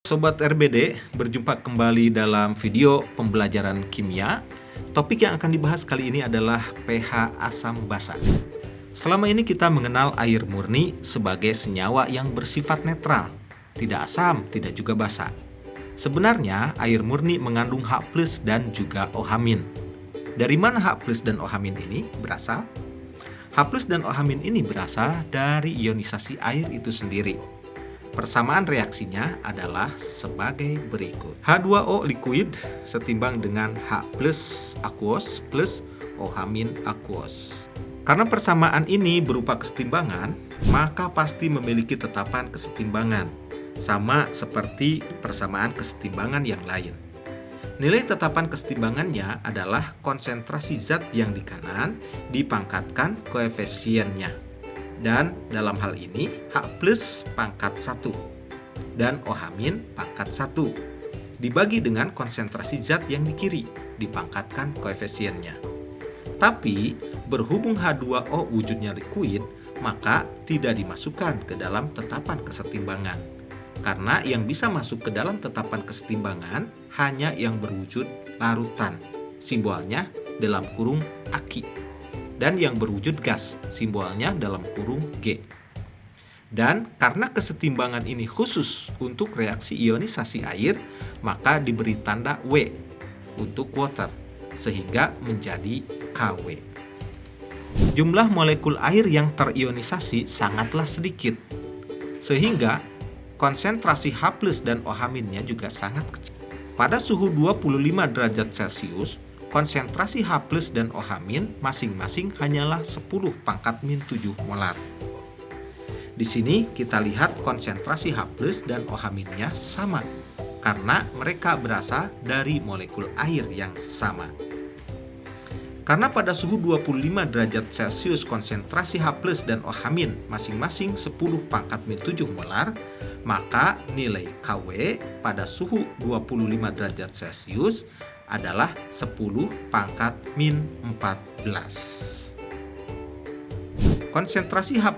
Sobat RBD, berjumpa kembali dalam video pembelajaran kimia. Topik yang akan dibahas kali ini adalah pH asam basa. Selama ini kita mengenal air murni sebagai senyawa yang bersifat netral, tidak asam, tidak juga basa. Sebenarnya air murni mengandung H+ dan juga OH-. Dari mana H+ dan OH- ini berasal? H+ dan OH- ini berasal dari ionisasi air itu sendiri. Persamaan reaksinya adalah sebagai berikut. H2O liquid setimbang dengan H+ aqueous plus OH- aqueous. Karena persamaan ini berupa kesetimbangan, maka pasti memiliki tetapan kesetimbangan, sama seperti persamaan kesetimbangan yang lain. Nilai tetapan kesetimbangannya adalah konsentrasi zat yang di kanan dipangkatkan koefisiennya. Dan dalam hal ini H+ pangkat 1 dan OH- pangkat 1 dibagi dengan konsentrasi zat yang di kiri dipangkatkan koefisiennya. Tapi berhubung H2O wujudnya liquid, maka tidak dimasukkan ke dalam tetapan kesetimbangan. Karena yang bisa masuk ke dalam tetapan kesetimbangan hanya yang berwujud larutan, simbolnya dalam kurung Aki. Dan yang berwujud gas, simbolnya dalam kurung G. Dan karena kesetimbangan ini khusus untuk reaksi ionisasi air, maka diberi tanda W untuk water, sehingga menjadi KW. Jumlah molekul air yang terionisasi sangatlah sedikit, sehingga konsentrasi H+ dan OH- juga sangat kecil. Pada suhu 25 derajat Celcius, konsentrasi H+ dan OH- masing-masing hanyalah 10⁻⁷ molar. Di sini kita lihat konsentrasi H+ dan OH- sama karena mereka berasal dari molekul air yang sama. Karena pada suhu 25 derajat Celcius konsentrasi H+ dan OH- masing-masing 10⁻⁷ molar, maka nilai KW pada suhu 25 derajat Celcius adalah 10⁻⁴. Konsentrasi H+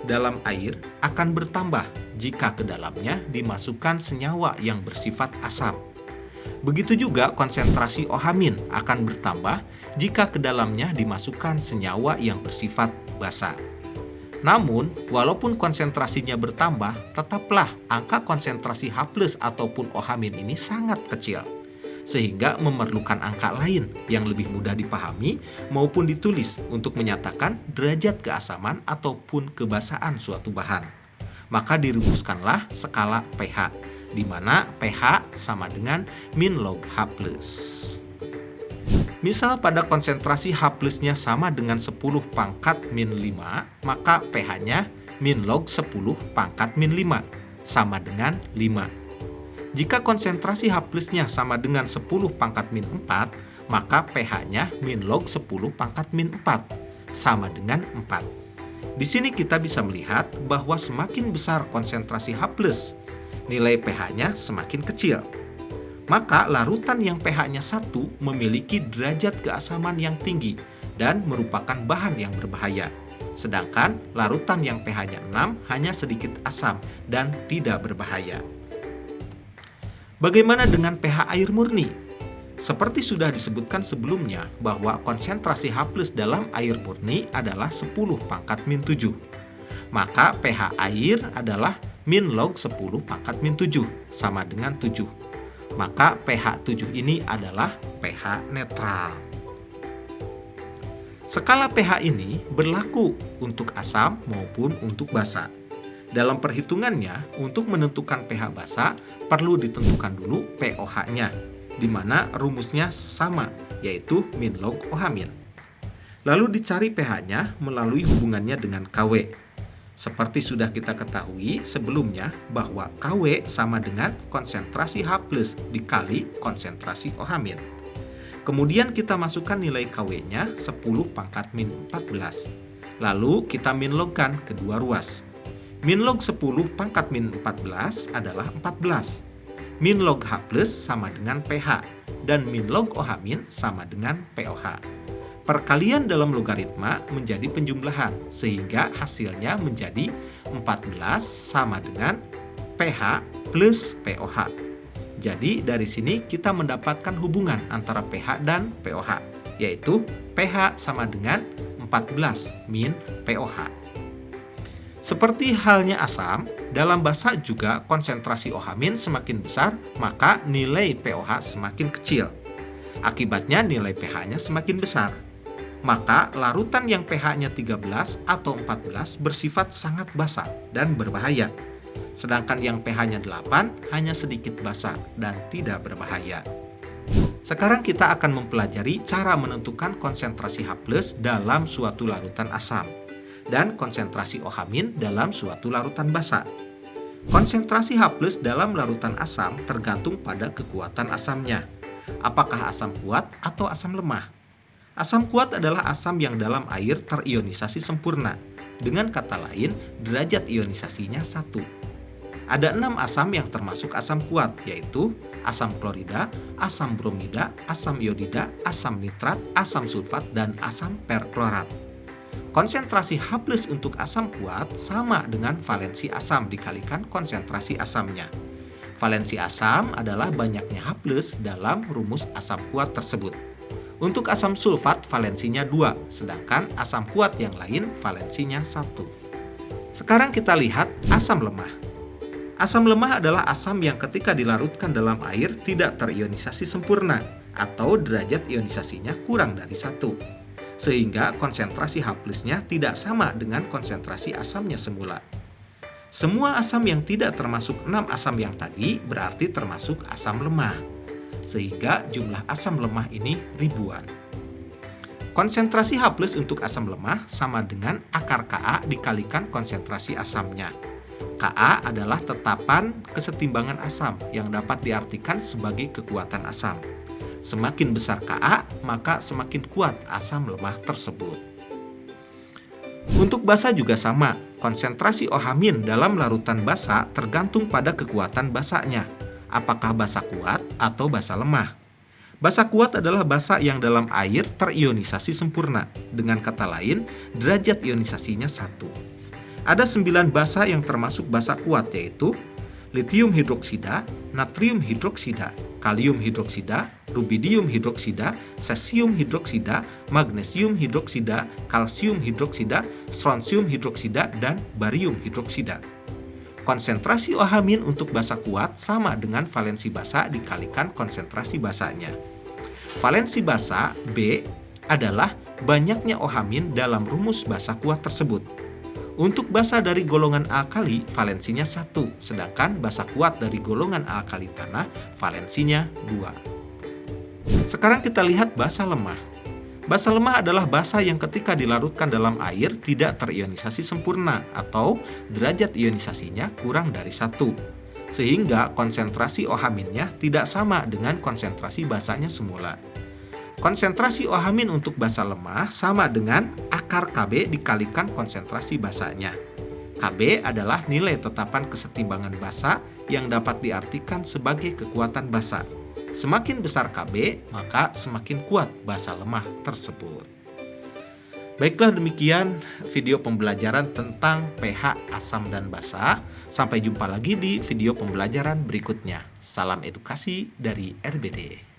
dalam air akan bertambah jika ke dalamnya dimasukkan senyawa yang bersifat asam. Begitu juga konsentrasi OH- akan bertambah jika ke dalamnya dimasukkan senyawa yang bersifat basa. Namun, walaupun konsentrasinya bertambah, tetaplah angka konsentrasi H+ ataupun OH- ini sangat kecil, sehingga memerlukan angka lain yang lebih mudah dipahami maupun ditulis untuk menyatakan derajat keasaman ataupun kebasaan suatu bahan. Maka dirumuskanlah skala pH, di mana pH sama dengan min log H+. Misal pada konsentrasi H+-nya sama dengan 10⁻⁵, maka pH-nya min log 10⁻⁵, sama dengan 5. Jika konsentrasi H+-nya sama dengan 10⁻⁴, maka pH-nya min log 10⁻⁴, sama dengan 4. Di sini kita bisa melihat bahwa semakin besar konsentrasi H+, nilai pH-nya semakin kecil. Maka larutan yang pH-nya 1 memiliki derajat keasaman yang tinggi dan merupakan bahan yang berbahaya. Sedangkan larutan yang pH-nya 6 hanya sedikit asam dan tidak berbahaya. Bagaimana dengan pH air murni? Seperti sudah disebutkan sebelumnya bahwa konsentrasi H+ dalam air murni adalah 10⁻⁷. Maka pH air adalah min log 10⁻⁷, sama dengan 7. Maka pH 7 ini adalah pH netral. Skala pH ini berlaku untuk asam maupun untuk basa. Dalam perhitungannya, untuk menentukan pH basa, perlu ditentukan dulu pOH-nya, di mana rumusnya sama, yaitu min log OH-. Lalu dicari pH-nya melalui hubungannya dengan KW. Seperti sudah kita ketahui sebelumnya bahwa KW sama dengan konsentrasi H+ dikali konsentrasi OH-. Kemudian kita masukkan nilai KW-nya 10⁻⁴. Lalu kita minlogkan kedua ruas. Min log 10⁻⁴ adalah 14. Min log H+ sama dengan pH dan min log OH- sama dengan pOH. Perkalian dalam logaritma menjadi penjumlahan sehingga hasilnya menjadi 14 sama dengan pH plus pOH. Jadi dari sini kita mendapatkan hubungan antara pH dan pOH, yaitu pH sama dengan 14 min pOH. Seperti halnya asam, dalam basa juga konsentrasi OH- semakin besar, maka nilai pOH semakin kecil. Akibatnya nilai pH-nya semakin besar. Maka larutan yang pH-nya 13 atau 14 bersifat sangat basa dan berbahaya. Sedangkan yang pH-nya 8 hanya sedikit basa dan tidak berbahaya. Sekarang kita akan mempelajari cara menentukan konsentrasi H+ dalam suatu larutan asam dan konsentrasi OH- dalam suatu larutan basa. Konsentrasi H+ dalam larutan asam tergantung pada kekuatan asamnya. Apakah asam kuat atau asam lemah? Asam kuat adalah asam yang dalam air terionisasi sempurna. Dengan kata lain, derajat ionisasinya 1. Ada 6 asam yang termasuk asam kuat, yaitu asam klorida, asam bromida, asam iodida, asam nitrat, asam sulfat, dan asam perklorat. Konsentrasi H+ untuk asam kuat sama dengan valensi asam dikalikan konsentrasi asamnya. Valensi asam adalah banyaknya H+ dalam rumus asam kuat tersebut. Untuk asam sulfat valensinya 2, sedangkan asam kuat yang lain valensinya 1. Sekarang kita lihat asam lemah. Asam lemah adalah asam yang ketika dilarutkan dalam air tidak terionisasi sempurna atau derajat ionisasinya kurang dari 1. Sehingga konsentrasi H+-nya tidak sama dengan konsentrasi asamnya semula. Semua asam yang tidak termasuk 6 asam yang tadi berarti termasuk asam lemah. Sehingga jumlah asam lemah ini ribuan. Konsentrasi H+ untuk asam lemah sama dengan akar Ka dikalikan konsentrasi asamnya. Ka adalah tetapan kesetimbangan asam yang dapat diartikan sebagai kekuatan asam. Semakin besar Ka, maka semakin kuat asam lemah tersebut. Untuk basa juga sama, konsentrasi OH- dalam larutan basa tergantung pada kekuatan basanya. Apakah basa kuat atau basa lemah? Basa kuat adalah basa yang dalam air terionisasi sempurna. Dengan kata lain, derajat ionisasinya 1. Ada 9 basa yang termasuk basa kuat, yaitu litium hidroksida, natrium hidroksida, kalium hidroksida, rubidium hidroksida, cesium hidroksida, magnesium hidroksida, kalsium hidroksida, strontium hidroksida, dan barium hidroksida. Konsentrasi OH- untuk basa kuat sama dengan valensi basa dikalikan konsentrasi basanya. Valensi basa B adalah banyaknya OH- dalam rumus basa kuat tersebut. Untuk basa dari golongan alkali, valensinya 1, sedangkan basa kuat dari golongan alkali tanah, valensinya 2. Sekarang kita lihat basa lemah. Basa lemah adalah basa yang ketika dilarutkan dalam air tidak terionisasi sempurna atau derajat ionisasinya kurang dari 1. Sehingga konsentrasi OH-nya tidak sama dengan konsentrasi basanya semula. Konsentrasi OH- untuk basa lemah sama dengan akar Kb dikalikan konsentrasi basanya. Kb adalah nilai tetapan kesetimbangan basa yang dapat diartikan sebagai kekuatan basa. Semakin besar Kb, maka semakin kuat basa lemah tersebut. Baiklah, demikian video pembelajaran tentang pH asam dan basa. Sampai jumpa lagi di video pembelajaran berikutnya. Salam edukasi dari RBD.